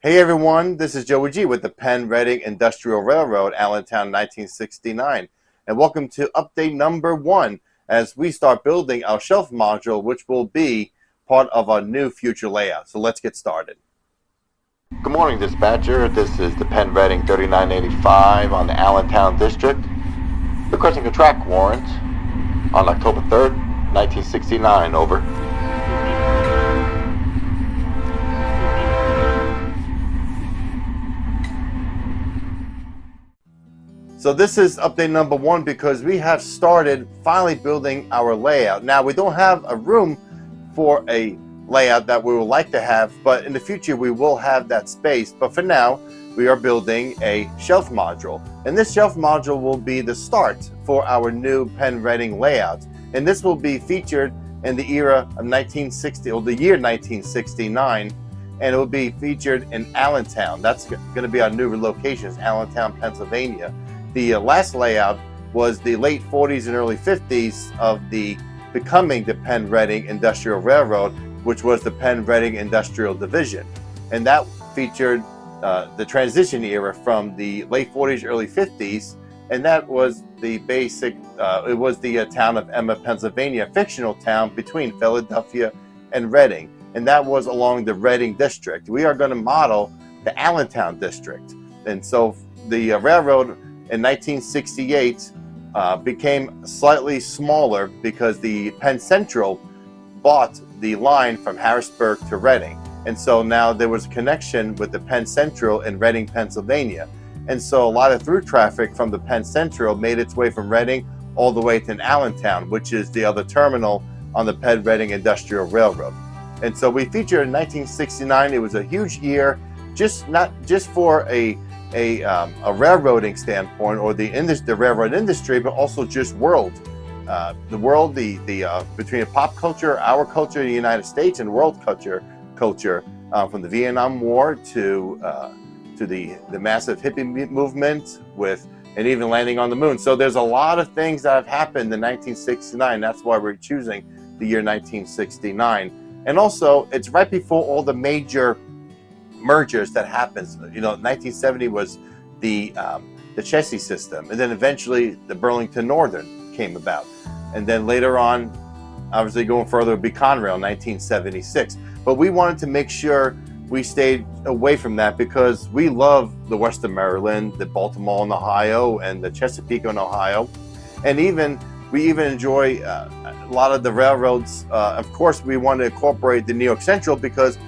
Hey everyone, this is Joey G with the Penn Reading Industrial Railroad, Allentown 1969. And welcome to update number 1 as we start building our shelf module, which will be part of our new future layout. So let's get started. Good morning, dispatcher. This is the Penn Reading 3985 on the Allentown District, requesting a track warrant on October 3rd, 1969. Over. So this is update number 1 because we have started finally building our layout. Now we don't have a room for a layout that we would like to have, but in the future we will have that space. But for now, we are building a shelf module. And this shelf module will be the start for our new Penn Reading layout. And this will be featured in the era of 1960, or the year 1969. And it will be featured in Allentown. That's going to be our new location, is Allentown, Pennsylvania. The last layout was the late 40s and early 50s of becoming the Penn Reading Industrial Railroad, which was the Penn Reading Industrial Division. And that featured the transition era from the late 40s, early 50s, and that was the basic, it was the town of Emma, Pennsylvania, a fictional town between Philadelphia and Reading. And that was along the Reading district. We are going to model the Allentown district. And so the railroad in 1968 became slightly smaller because the Penn Central bought the line from Harrisburg to Reading. And so now there was a connection with the Penn Central in Reading, Pennsylvania. And so a lot of through traffic from the Penn Central made its way from Reading all the way to Allentown, which is the other terminal on the Penn Reading Industrial Railroad. And so we featured in 1969. It was a huge year, not just for a railroading standpoint or the railroad industry, but also just the world, between pop culture, our culture in the United States, and world culture, from the Vietnam War to the massive hippie movement and even landing on the moon. So there's a lot of things that have happened in 1969. That's why we're choosing the year 1969. And also, it's right before all the major mergers that happens. 1970 was the Chessie system, and then eventually the Burlington Northern came about, and then later on, obviously going further, would be Conrail in 1976. But we wanted to make sure we stayed away from that because we love the Western Maryland, the Baltimore in Ohio, and the Chesapeake in Ohio, and we even enjoy a lot of the railroads. Of course, we want to incorporate the New York Central because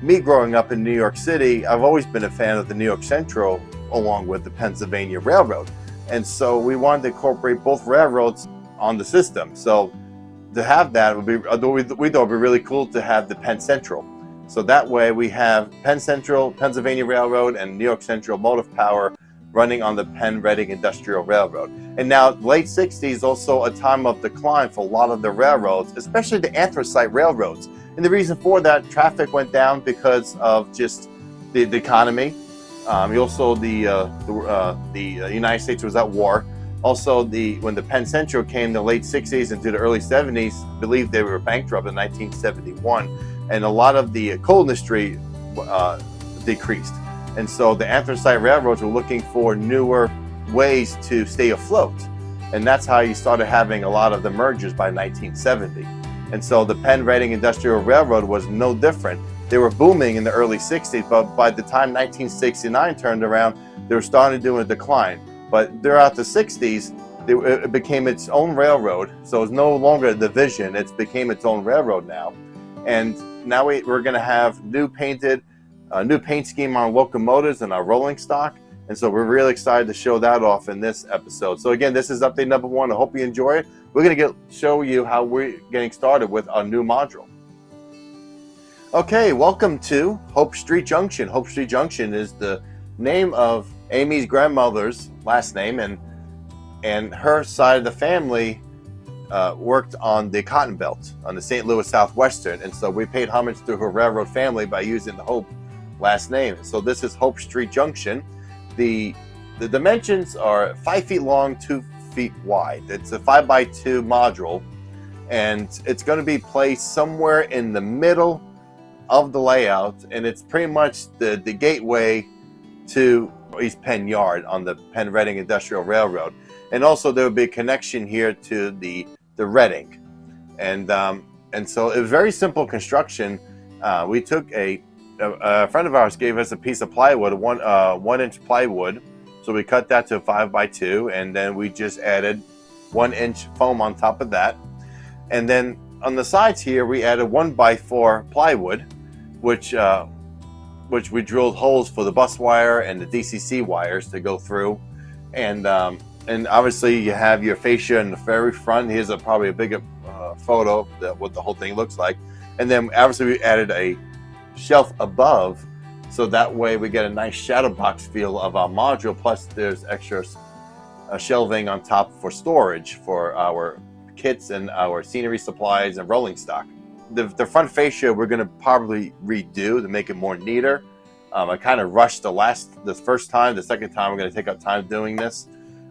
me growing up in New York City, I've always been a fan of the New York Central along with the Pennsylvania Railroad. And so we wanted to incorporate both railroads on the system. So to have that we thought it would be really cool to have the Penn Central. So that way we have Penn Central, Pennsylvania Railroad, and New York Central Motive Power running on the Penn Reading Industrial Railroad. And now late 60s, also a time of decline for a lot of the railroads, especially the anthracite railroads. And the reason for that, traffic went down because of just the economy. Also, the United States was at war. Also, when the Penn Central came in the late 60s into the early 70s, I believe they were bankrupt in 1971. And a lot of the coal industry decreased. And so the anthracite railroads were looking for newer ways to stay afloat. And that's how you started having a lot of the mergers by 1970. And so the Penn Reading Industrial Railroad was no different. They were booming in the early 60s, but by the time 1969 turned around, they were starting to do a decline. But throughout the 60s, it became its own railroad. So it's no longer a division, it became its own railroad now. And now we're going to have new paint scheme on locomotives and our rolling stock. And so we're really excited to show that off in this episode. So again, this is update number 1. I hope you enjoy it. We're going to show you how we're getting started with our new module. Okay, welcome to Hope Street Junction. Hope Street Junction is the name of Amy's grandmother's last name, and her side of the family worked on the Cotton Belt, on the St. Louis Southwestern. And so we paid homage to her railroad family by using the Hope last name. So this is Hope Street Junction. The dimensions are 5 feet long, 2 feet wide. It's a 5x2 module, and it's going to be placed somewhere in the middle of the layout, and it's pretty much the gateway to East Penn Yard on the Penn Reading Industrial Railroad. And also there will be a connection here to the Reading. And so it was very simple construction. We took a friend of ours gave us a piece of plywood, 1 inch plywood. So we cut that to a 5x2, and then we just added 1 inch foam on top of that. And then on the sides here, we added 1x4 plywood, which we drilled holes for the bus wire and the DCC wires to go through. And obviously you have your fascia in the very front. Here's probably a bigger photo of what the whole thing looks like. And then obviously we added a shelf above, so that way we get a nice shadow box feel of our module, plus there's extra shelving on top for storage for our kits and our scenery supplies and rolling stock. The front fascia we're going to probably redo to make it more neater. I kind of rushed the first time. The second time we're going to take our time doing this.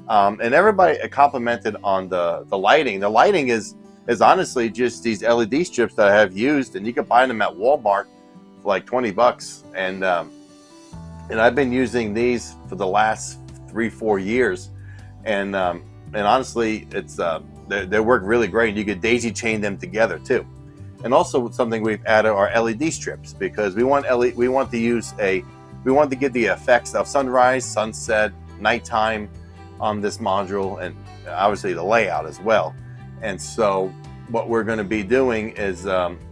And everybody complimented on the lighting. The lighting is honestly just these LED strips that I have used, and you can buy them at Walmart for like 20 bucks. And I've been using these for the last 3-4 years. And honestly, it's they work really great. You could daisy chain them together too. And also something we've added are LED strips, because we want to get the effects of sunrise, sunset, nighttime on this module, and obviously the layout as well. And so what we're going to be doing is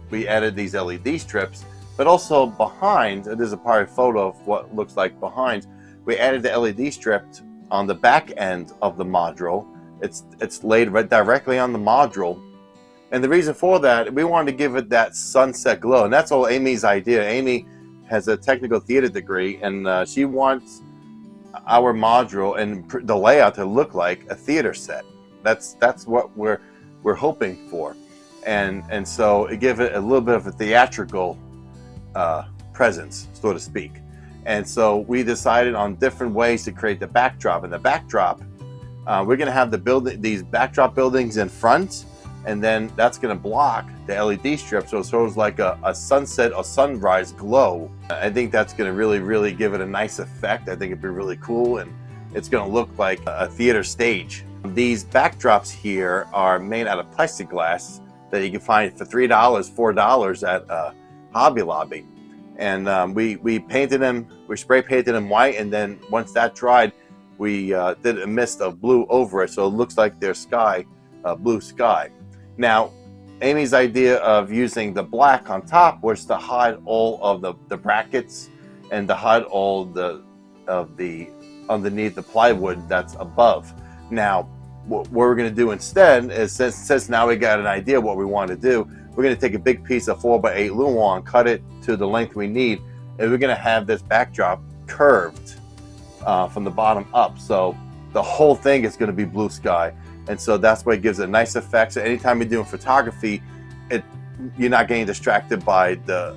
we added these LED strips, but also behind, there's a probably photo of what looks like behind, we added the LED strip on the back end of the module. It's laid right directly on the module. And the reason for that, we wanted to give it that sunset glow. And that's all Amy's idea. Amy has a technical theater degree, and she wants our module and the layout to look like a theater set. That's what we're hoping for. And so it gives it a little bit of a theatrical presence, so to speak. And so we decided on different ways to create the backdrop. And the backdrop, we're going to have these backdrop buildings in front, and then that's going to block the LED strip, so it shows like a sunset or sunrise glow. I think that's going to really, really give it a nice effect. I think it'd be really cool, and it's going to look like a theater stage. These backdrops here are made out of plexiglass that you can find for $3, $4 at Hobby Lobby. And we painted them, we spray painted them white, and then once that dried, we did a mist of blue over it, so it looks like their sky, blue sky. Now, Amy's idea of using the black on top was to hide all of the brackets and to hide all of the underneath the plywood that's above. Now, what we're going to do instead is, since now we got an idea what we want to do, we're going to take a big piece of 4x8 luan, cut it to the length we need, and we're going to have this backdrop curved from the bottom up. So the whole thing is going to be blue sky. And so that's why it gives a nice effect. So anytime you're doing photography, you're not getting distracted by the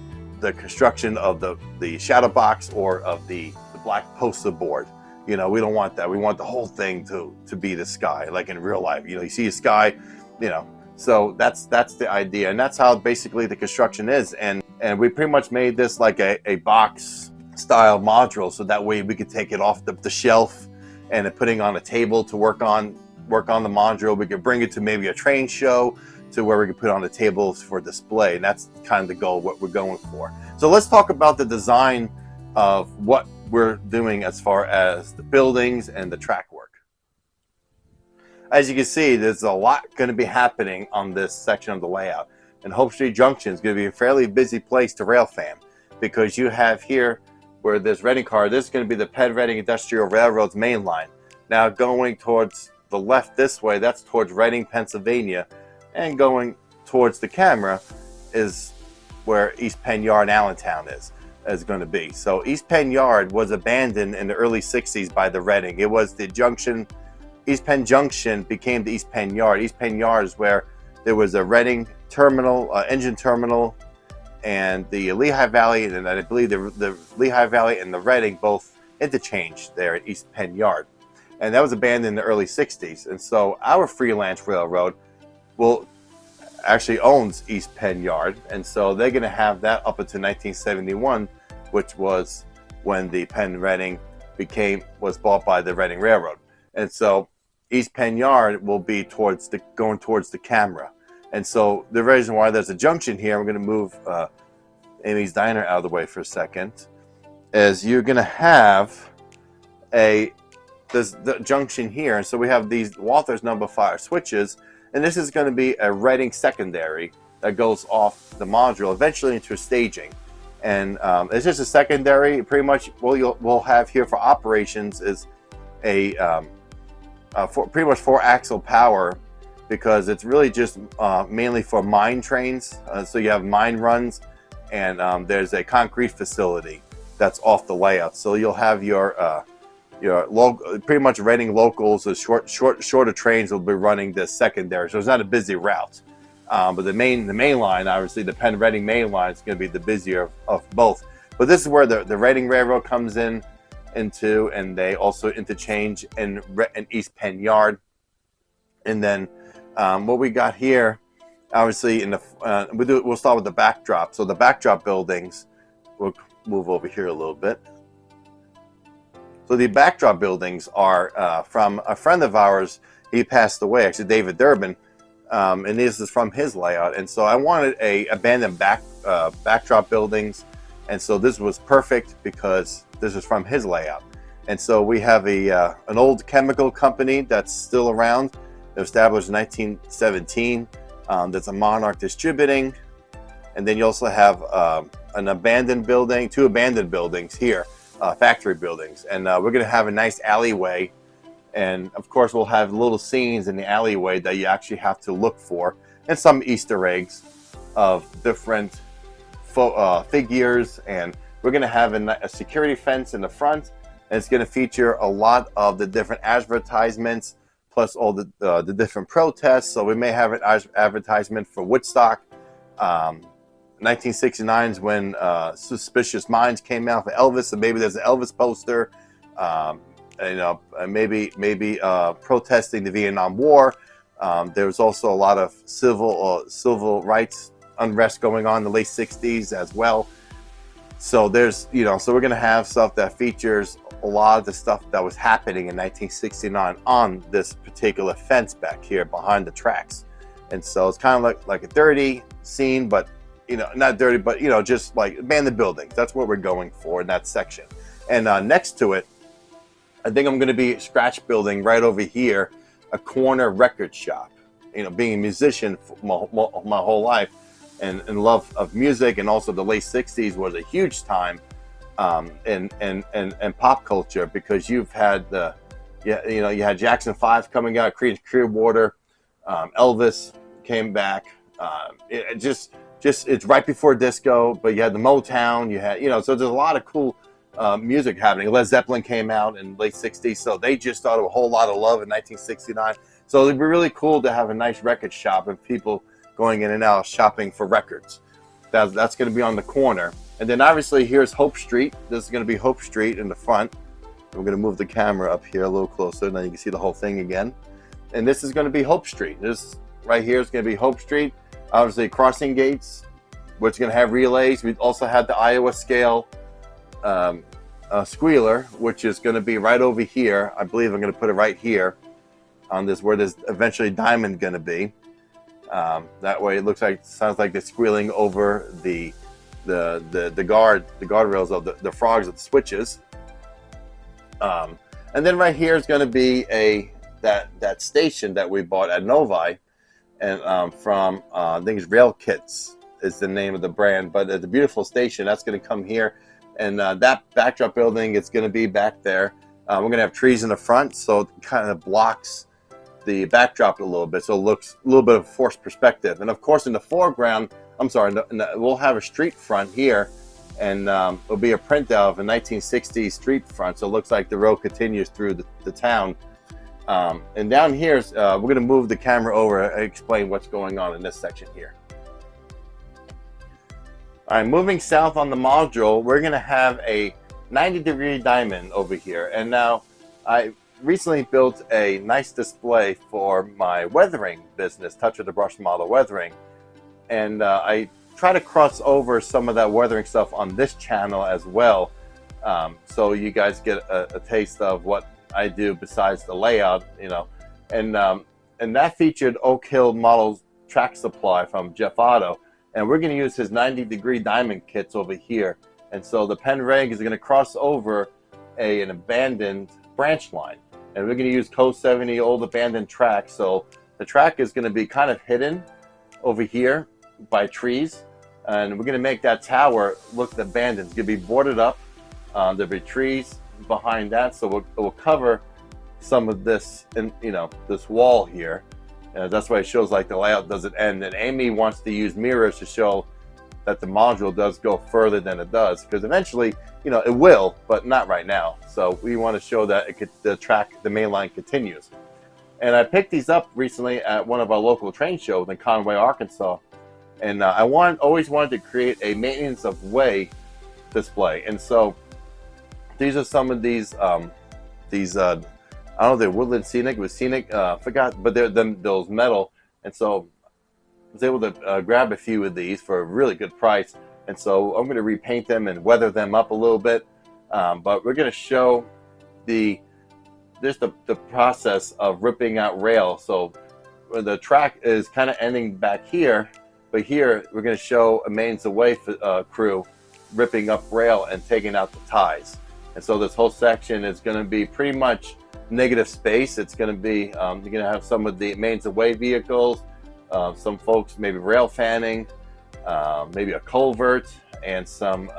construction of the shadow box or of the black poster board. You know, we don't want that. We want the whole thing to be the sky, like in real life. You know, you see a sky, you know. So that's the idea, and that's how basically the construction is. And we pretty much made this like a box style module, so that way we could take it off the shelf and putting on a table to work on the module. We could bring it to maybe a train show to where we could put on the tables for display, and that's kind of the goal, what we're going for. So let's talk about the design of what we're doing as far as the buildings and the track work. As you can see, there's a lot going to be happening on this section of the layout, and Hope Street Junction is going to be a fairly busy place to rail fan, because you have here where this Reading car, this is going to be the Penn Reading Industrial Railroad's main line. Now going towards the left this way, that's towards Reading, Pennsylvania, and going towards the camera is where East Penn Yard, Allentown is going to be. So East Penn Yard was abandoned in the early 60s by the Reading. It was the junction. East Penn Junction became the East Penn Yard. East Penn Yard is where there was a Reading terminal, engine terminal, and the Lehigh Valley, and I believe the Lehigh Valley and the Reading both interchanged there at East Penn Yard. And that was abandoned in the early 60s. And so our freelance railroad will actually owns East Penn Yard, and so they're going to have that up until 1971, which was when the Penn Reading was bought by the Reading Railroad. And so East Penn Yard will be going towards the camera. And so the reason why there's a junction here, I'm going to move Amy's Diner out of the way for a second, is you're going to have the junction here. And so we have these Walther's number 5 switches, and this is going to be a Reading secondary that goes off the module eventually into a staging. And it's just a secondary. Pretty much what we'll have here for operations is pretty much 4-axle power, because it's really just mainly for mine trains. So you have mine runs, and there's a concrete facility that's off the layout. So you'll have your pretty much Reading locals, the shorter trains will be running this secondary. So it's not a busy route. But the main line, obviously, the Penn Reading main line is going to be the busier of both. But this is where the Reading Railroad comes into, and they also interchange in East Penn Yard. And then what we got here, obviously, we'll start with the backdrop. So the backdrop buildings, we'll move over here a little bit. So the backdrop buildings are from a friend of ours. He passed away, actually, David Durbin. And this is from his layout, and so I wanted a abandoned backdrop buildings, and so this was perfect because this is from his layout. And so we have an old chemical company that's still around. They were established in 1917. That's a Monarch Distributing, and then you also have an abandoned building, 2 abandoned buildings here, factory buildings, and we're going to have a nice alleyway. And of course, we'll have little scenes in the alleyway that you actually have to look for, and some Easter eggs of different figures. And we're going to have a security fence in the front, and it's going to feature a lot of the different advertisements, plus all the different protests. So we may have an advertisement for Woodstock. 1969 is when Suspicious Minds came out for Elvis, so maybe there's an Elvis poster. Maybe protesting the Vietnam War. There was also a lot of civil rights unrest going on in the late 60s as well. So so we're going to have stuff that features a lot of the stuff that was happening in 1969 on this particular fence back here behind the tracks. And so it's kind of like a dirty scene, but not dirty, but just like abandoned buildings. That's what we're going for in that section. And next to it, I think I'm going to be scratch building right over here a corner record shop. Being a musician for my whole life, and love of music, and also the late 60s was a huge time in pop culture, because you've had you had Jackson 5 coming out, Clearwater, Elvis came back. It's right before disco, but you had the Motown, you had so there's a lot of cool music happening. Led Zeppelin came out in late 60s, so they just started a whole lot of love in 1969. So it'd be really cool to have a nice record shop and people going in and out shopping for records. That's going to be on the corner. And then obviously here's Hope Street. This is going to be Hope Street in the front. We're going to move the camera up here a little closer, now you can see the whole thing again. And this is going to be Hope Street. This right here is going to be Hope Street. Obviously crossing gates, which is going to have relays. We also had the Iowa scale squealer, which is going to be right over here. I believe I'm going to put it right here on this, where there's eventually diamond going to be. That way it sounds like they're squealing over the guardrails of the frogs of the switches. And then right here is going to be that station that we bought at Novi, and from I think it's Rail Kits is the name of the brand, but it's a beautiful station that's going to come here. And that backdrop building, it's going to be back there. We're going to have trees in the front, so it kind of blocks the backdrop a little bit, so it looks a little bit of forced perspective. And of course, in the foreground, we'll have a street front here, and it'll be a printout of a 1960s street front, so it looks like the road continues through the town. And down here, we're going to move the camera over and explain what's going on in this section here. All right, moving south on the module, we're going to have a 90-degree diamond over here. And now I recently built a nice display for my weathering business, Touch of the Brush Model Weathering. and I try to cross over some of that weathering stuff on this channel as well, so you guys get a taste of what I do besides the layout, you know. And that featured Oak Hill Models track supply from Jeff Otto, and we're going to use his 90-degree diamond kits over here. And so the pen reg is going to cross over an abandoned branch line, and we're going to use Code 70 old abandoned track. So the track is going to be kind of hidden over here by trees, and we're going to make that tower look abandoned. It's going to be boarded up. There'll be trees behind that, so it will cover some of this, and you know, this wall here. That's why it shows like the layout doesn't end. And Amy wants to use mirrors to show that the module does go further than it does, because eventually, you know, it will, but not right now. So we want to show that the main line continues. And I picked these up recently at one of our local train shows in Conway, Arkansas. And I always wanted to create a maintenance of way display. And so these are some of these I don't know, they're Woodland Scenic, it was Scenic, forgot, but they're those metal. And so I was able to grab a few of these for a really good price. And so I'm going to repaint them and weather them up a little bit. But we're going to show just the process of ripping out rail. So the track is kind of ending back here, but here we're going to show a maintenance away crew ripping up rail and taking out the ties. And so this whole section is going to be pretty much negative space. It's going to be, you're going to have some of the maintenance away vehicles, some folks maybe rail fanning, maybe a culvert, and some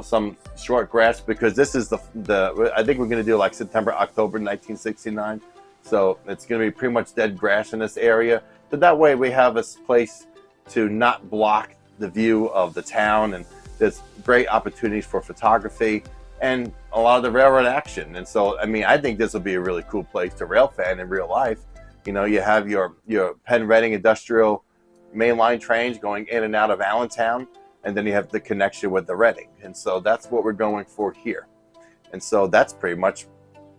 some short grass, because this is I think we're going to do like September, October 1969. So it's going to be pretty much dead grass in this area. So that way we have a place to not block the view of the town, and there's great opportunities for photography and a lot of the railroad action. And so, I mean, I think this will be a really cool place to rail fan in real life. You know, you have your Penn Reading industrial mainline trains going in and out of Allentown, and then you have the connection with the Reading. And so that's what we're going for here. And so that's pretty much,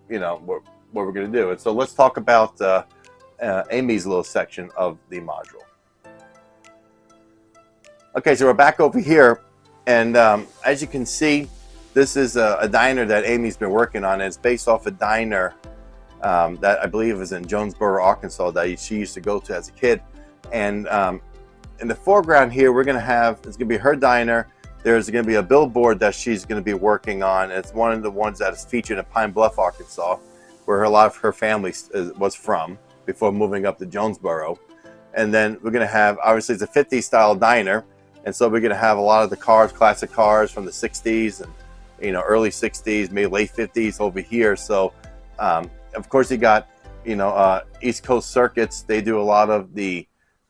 you know, what we're going to do. And so let's talk about Amy's little section of the module. Okay, so we're back over here, and as you can see, this is a diner that Amy's been working on. It's based off a diner that I believe is in Jonesboro, Arkansas, that she used to go to as a kid. And in the foreground here, it's going to be her diner. There's going to be a billboard that she's going to be working on. It's one of the ones that is featured in Pine Bluff, Arkansas, where a lot of her family was from before moving up to Jonesboro. And then we're going to have, obviously it's a 50s style diner. And so we're going to have a lot of the cars, classic cars from the 60s and, you know, early 60s, maybe late 50s over here. So, of course, you got, you know, East Coast Circuits. They do a lot of the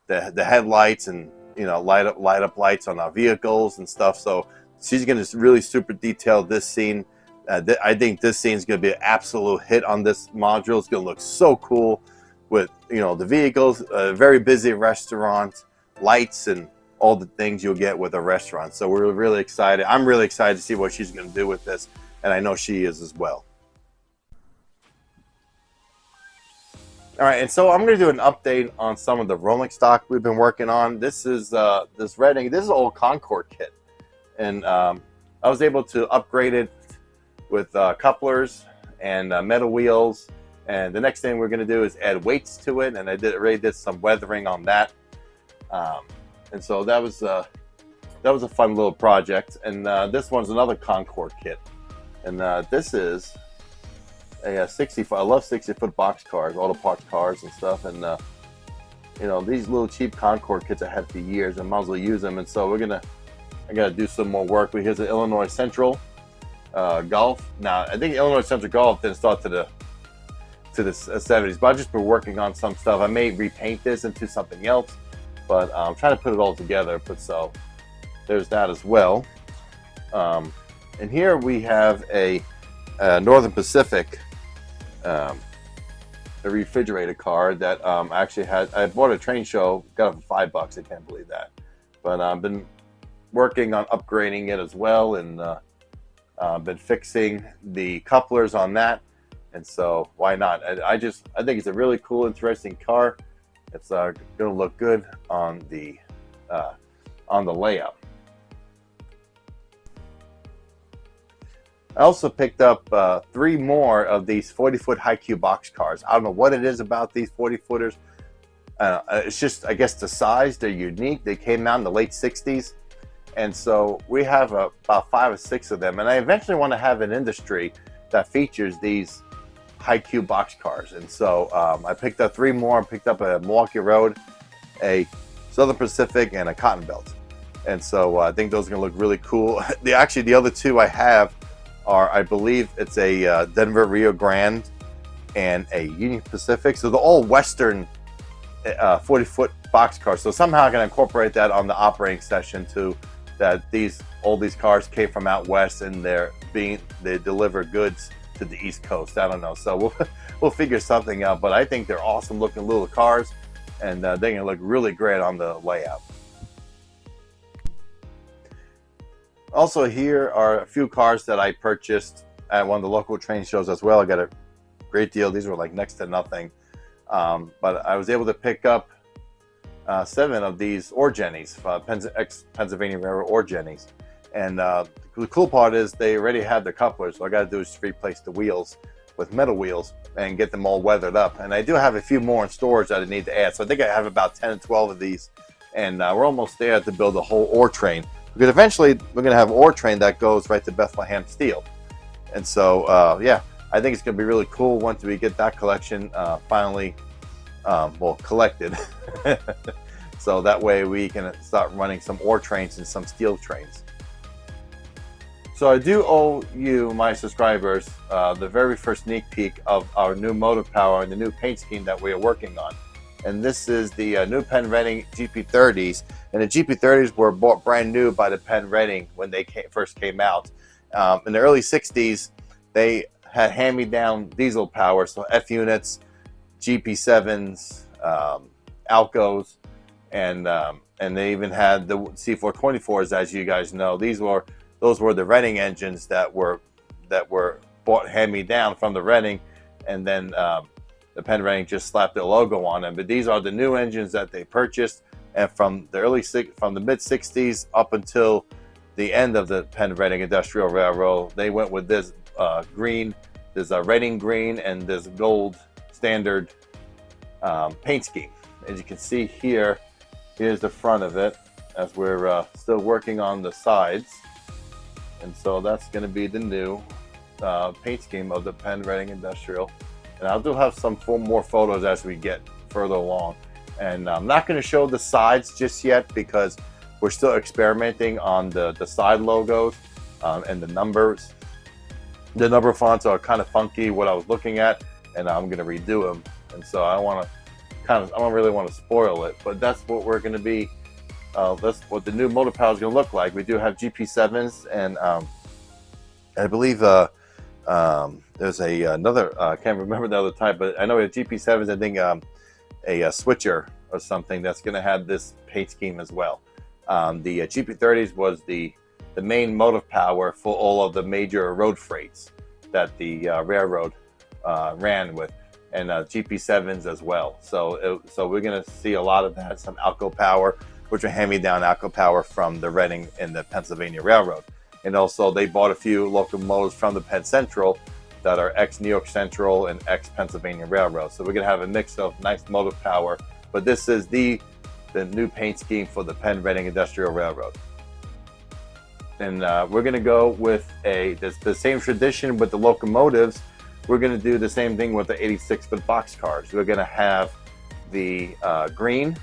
headlights and, you know, light up lights on our vehicles and stuff. So she's going to really super detail this scene. I think this scene is going to be an absolute hit on this module. It's going to look so cool with, you know, the vehicles, a very busy restaurant, lights, and all the things you'll get with a restaurant. So we're really excited. I'm really excited to see what she's going to do with this, and I know she is as well. All right, and so I'm going to do an update on some of the rolling stock we've been working on. This is this Reading. This is an old Concord kit, and I was able to upgrade it with couplers and metal wheels. And the next thing we're going to do is add weights to it, and I already did some weathering on that. And so that was a fun little project. And this one's another Concord kit, and this is a 60-foot. I love 60-foot box cars, auto parts cars and stuff. And you know, these little cheap Concord kits I had for years, and might as well use them. And so I gotta do some more work. Here's an Illinois Central Golf. Now I think Illinois Central Golf didn't start to the 70s, but I've just been working on some stuff. I may repaint this into something else, but I'm trying to put it all together. But so there's that as well. And here we have a Northern Pacific, a refrigerated car that actually I bought at a train show, got it for $5. I can't believe that. But I've been working on upgrading it as well, and been fixing the couplers on that. And so why not? I think it's a really cool, interesting car. It's going to look good on the on the layout. I also picked up 3 more of these 40-foot high-cube boxcars. I don't know what it is about these 40-footers. It's just, I guess, the size. They're unique. They came out in the late 60s. And so we have about 5 or 6 of them. And I eventually want to have an industry that features these high-cube boxcars. And so I picked up 3 more. I picked up a Milwaukee Road, a Southern Pacific, and a Cotton Belt. And so I think those are going to look really cool. Actually, the other 2 I have are, I believe it's a Denver Rio Grande and a Union Pacific. So they're all Western 40-foot boxcars. So somehow I can incorporate that on the operating session too, that all these cars came from out west and they deliver goods to the East Coast. I don't know. So we'll figure something out. But I think they're awesome looking little cars, and they're going to look really great on the layout. Also, here are a few cars that I purchased at one of the local train shows as well. I got a great deal. These were like next to nothing. But I was able to pick up 7 of these ore jennies, ex-Pennsylvania Railroad ore jennies. And the cool part is they already have the couplers. So all I got to do is replace the wheels with metal wheels and get them all weathered up. And I do have a few more in storage that I need to add. So I think I have about 10 and 12 of these. And we're almost there to build a whole ore train. Because eventually we're going to have an ore train that goes right to Bethlehem Steel. And so, yeah, I think it's going to be really cool once we get that collection finally, collected. So that way we can start running some ore trains and some steel trains. So I do owe you, my subscribers, the very first sneak peek of our new motive power and the new paint scheme that we are working on. And this is the new Penn Reading GP30s. And the GP30s were bought brand new by the Penn Reading when they first came out. In the early 60s, they had hand-me-down diesel power, so F units, GP7s, Alcos, and they even had the C424s, as you guys know. Those were the Reading engines that were bought hand-me-down from the Reading, and then the Penn Reading just slapped their logo on them. But these are the new engines that they purchased, and from the mid 60s up until the end of the Penn Reading Industrial Railroad, they went with this green. There's a Reading green and this gold standard paint scheme. As you can see here, here's the front of it, as we're still working on the sides. And so that's going to be the new paint scheme of the Penn Reading Industrial. And I'll do have some more photos as we get further along. And I'm not going to show the sides just yet because we're still experimenting on the side logos and the numbers. The number fonts are kind of funky, what I was looking at, and I'm going to redo them. And so I don't really want to spoil it, but that's what we're going to be. That's what the new motor power is going to look like. We do have GP7s, and I believe there's another, I can't remember the other type, but I know we have GP7s, I think a switcher or something that's going to have this paint scheme as well. The GP30s was the main motive power for all of the major road freights that the railroad ran with, and GP7s as well. So we're going to see a lot of that, some Alco power, which are hand-me-down Alco power from the Reading and the Pennsylvania Railroad. And also they bought a few locomotives from the Penn Central that are ex-New York Central and ex-Pennsylvania Railroad. So we're going to have a mix of nice motive power, but this is the new paint scheme for the Penn Reading Industrial Railroad. And we're going to go with the same tradition with the locomotives. We're going to do the same thing with the 86-foot boxcars. We're going to have the green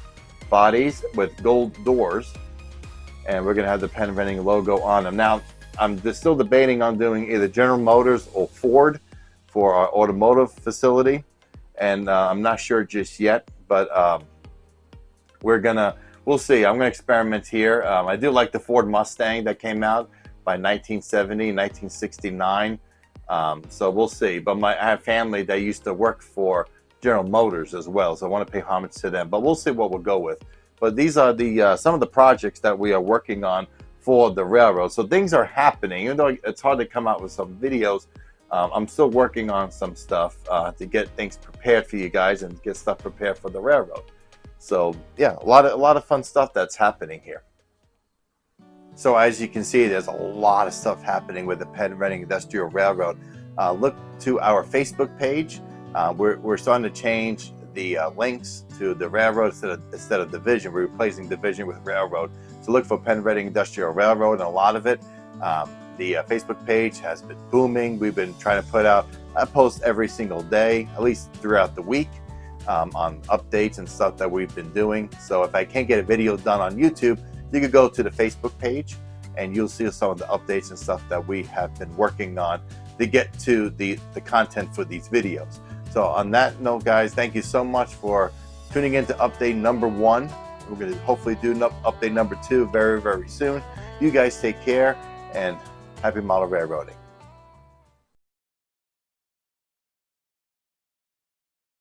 bodies with gold doors, and we're going to have the Penn Reading logo on them. Now, I'm still debating on doing either General Motors or Ford for our automotive facility, and I'm not sure just yet, but we'll see. I'm going to experiment here. I do like the Ford Mustang that came out by 1970, 1969, so we'll see. But I have family that used to work for General Motors as well, so I want to pay homage to them, but we'll see what we'll go with. But these are the some of the projects that we are working on for the railroad. So things are happening, even though it's hard to come out with some videos. I'm still working on some stuff to get things prepared for you guys and get stuff prepared for the railroad. So yeah, a lot of fun stuff that's happening here. So as you can see, there's a lot of stuff happening with the Penn Reading Industrial Railroad. Look to our Facebook page. We're starting to change the links to the railroad instead of division. We're replacing division with railroad. So look for Penn Reading Industrial Railroad, and a lot of it. The Facebook page has been booming. We've been trying to put out a post every single day, at least throughout the week, on updates and stuff that we've been doing. So if I can't get a video done on YouTube, you could go to the Facebook page and you'll see some of the updates and stuff that we have been working on to get to the content for these videos. So on that note, guys, thank you so much for tuning in to update number 1. We're going to hopefully do update number 2 very, very soon. You guys take care, and happy model railroading.